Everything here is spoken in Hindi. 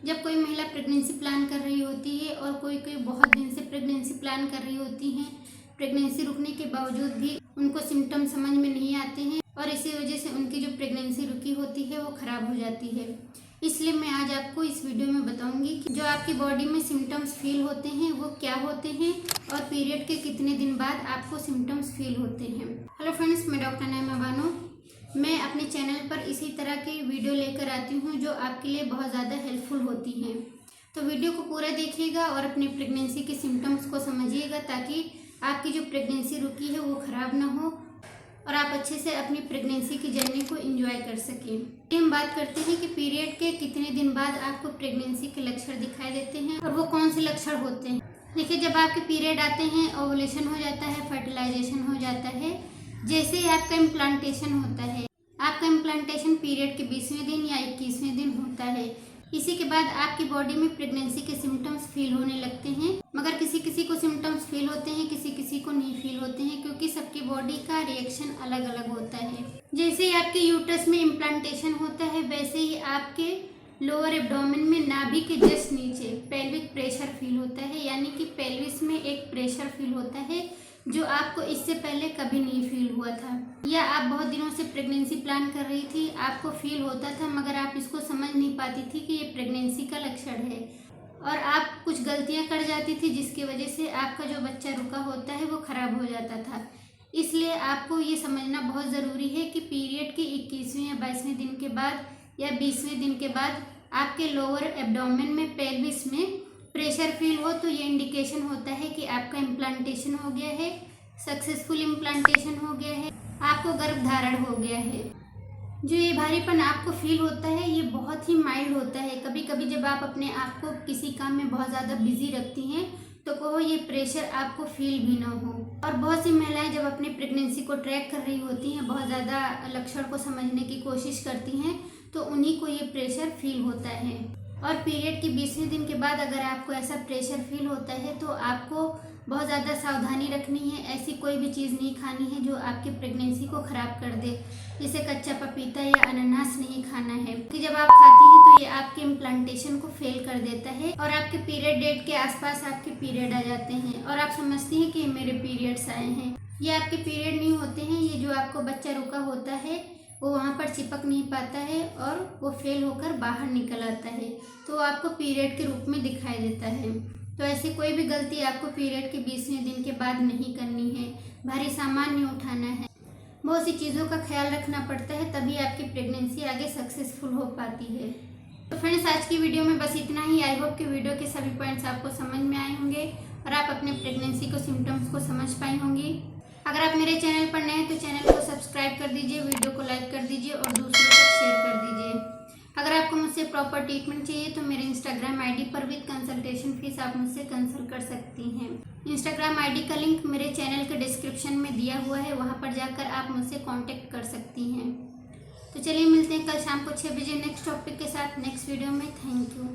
जब कोई महिला प्रेगनेंसी प्लान कर रही होती है और कोई कोई बहुत दिन से प्रेगनेंसी प्लान कर रही होती हैं, प्रेगनेंसी रुकने के बावजूद भी उनको सिम्टम समझ में नहीं आते हैं और इसी वजह से उनकी जो प्रेगनेंसी रुकी होती है वो ख़राब हो जाती है। इसलिए मैं आज आपको इस वीडियो में बताऊंगी कि जो आपकी बॉडी में सिम्टम्स फील होते हैं वो क्या होते हैं और पीरियड के कितने दिन बाद आपको सिम्टम्स फील होते हैं। हेलो फ्रेंड्स, मैं डॉक्टर नईमा बानो। मैं अपने चैनल पर इसी तरह की वीडियो लेकर आती हूँ जो आपके लिए बहुत ज़्यादा हेल्पफुल होती हैं। तो वीडियो को पूरा देखिएगा और अपनी प्रेगनेंसी के सिम्टम्स को समझिएगा ताकि आपकी जो प्रेगनेंसी रुकी है वो ख़राब ना हो और आप अच्छे से अपनी प्रेगनेंसी की जर्नी को एंजॉय कर सकें। हम बात करते हैं कि पीरियड के कितने दिन बाद आपको प्रेगनेंसी के लक्षण दिखाई देते हैं और वो कौन से लक्षण होते हैं। देखिए, जब आपके पीरियड आते हैं, ओवुलेशन हो जाता है, फर्टिलाइजेशन हो जाता है, जैसे ही आपका इम्प्लांटेशन होता है, आपका इम्प्लांटेशन पीरियड के 20वें दिन या 21वें दिन होता है, इसी के बाद आपकी बॉडी में प्रेगनेंसी के सिम्टम्स फील होने लगते हैं। मगर किसी किसी को सिम्टम्स फील होते हैं, किसी किसी को नहीं फील होते हैं, क्योंकि सबकी बॉडी का रिएक्शन अलग अलग होता है। जैसे ही आपके यूट्रस में इम्प्लांटेशन होता है, वैसे ही आपके लोअर एब्डोमेन में नाभि के जस्ट नीचे पेल्विक प्रेशर फील होता है, यानी कि पेल्विस में एक प्रेशर फील होता है जो आपको इससे पहले कभी नहीं फील हुआ था। या आप बहुत दिनों से प्रेगनेंसी प्लान कर रही थी, आपको फील होता था मगर आप इसको समझ नहीं पाती थी कि ये प्रेगनेंसी का लक्षण है और आप कुछ गलतियां कर जाती थी जिसकी वजह से आपका जो बच्चा रुका होता है वो ख़राब हो जाता था। इसलिए आपको ये समझना बहुत ज़रूरी है कि पीरियड के 21वें या 22वें दिन के बाद या 20वें दिन के बाद आपके लोअर एब्डोमेन में पेल्विस में प्रेशर फील हो तो ये इंडिकेशन होता है कि आपका इम्प्लांटेशन हो गया है, सक्सेसफुल इम्प्लांटेशन हो गया है, आपको गर्भधारण हो गया है। जो ये भारीपन आपको फील होता है ये बहुत ही माइल्ड होता है। कभी कभी जब आप अपने आप को किसी काम में बहुत ज़्यादा बिजी रखती हैं तो कहो ये प्रेशर आपको फील भी ना हो। और बहुत सी महिलाएं जब अपनी प्रेगनेंसी को ट्रैक कर रही होती हैं, बहुत ज़्यादा लक्षण को समझने की कोशिश करती हैं, तो उन्हीं को ये प्रेशर फील होता है। और पीरियड के 20वें दिन के बाद अगर आपको ऐसा प्रेशर फील होता है तो आपको बहुत ज़्यादा सावधानी रखनी है। ऐसी कोई भी चीज़ नहीं खानी है जो आपकी प्रेगनेंसी को ख़राब कर दे, जैसे कच्चा पपीता या अनानास नहीं खाना है कि जब आप खाती हैं तो ये आपके इम्प्लांटेशन को फेल कर देता है और आपके पीरियड डेट के आसपास आपके पीरियड आ जाते हैं और आप समझती हैं कि मेरे पीरियड्स आए हैं। ये आपके पीरियड नहीं होते हैं, ये जो आपको बच्चा रुका होता है वो वहाँ पर चिपक नहीं पाता है और वो फेल होकर बाहर निकल आता है, तो आपको पीरियड के रूप में दिखाई देता है। तो ऐसी कोई भी गलती आपको पीरियड के 20वें दिन के बाद नहीं करनी है। भारी सामान नहीं उठाना है, बहुत सी चीज़ों का ख्याल रखना पड़ता है, तभी आपकी प्रेगनेंसी आगे सक्सेसफुल हो पाती है। तो फ्रेंड्स, आज की वीडियो में बस इतना ही। आई होप कि वीडियो के सभी पॉइंट्स आपको समझ में आए होंगे और आप अपने प्रेगनेंसी को सिम्टम्स को समझ पाई होंगी। अगर आप मेरे चैनल पर नए हैं तो चैनल को सब्सक्राइब कर दीजिए, वीडियो को लाइक कर दीजिए और दूसरों तक शेयर कर दीजिए। अगर आपको मुझसे प्रॉपर ट्रीटमेंट चाहिए तो मेरे इंस्टाग्राम आईडी पर विद कंसल्टेशन फीस आप मुझसे कंसल्ट कर सकती हैं। इंस्टाग्राम आईडी का लिंक मेरे चैनल के डिस्क्रिप्शन में दिया हुआ है, वहां पर जाकर आप मुझसे कांटेक्ट कर सकती हैं। तो चलिए मिलते हैं कल शाम को 6 बजे नेक्स्ट टॉपिक के साथ नेक्स्ट वीडियो में। Thank you.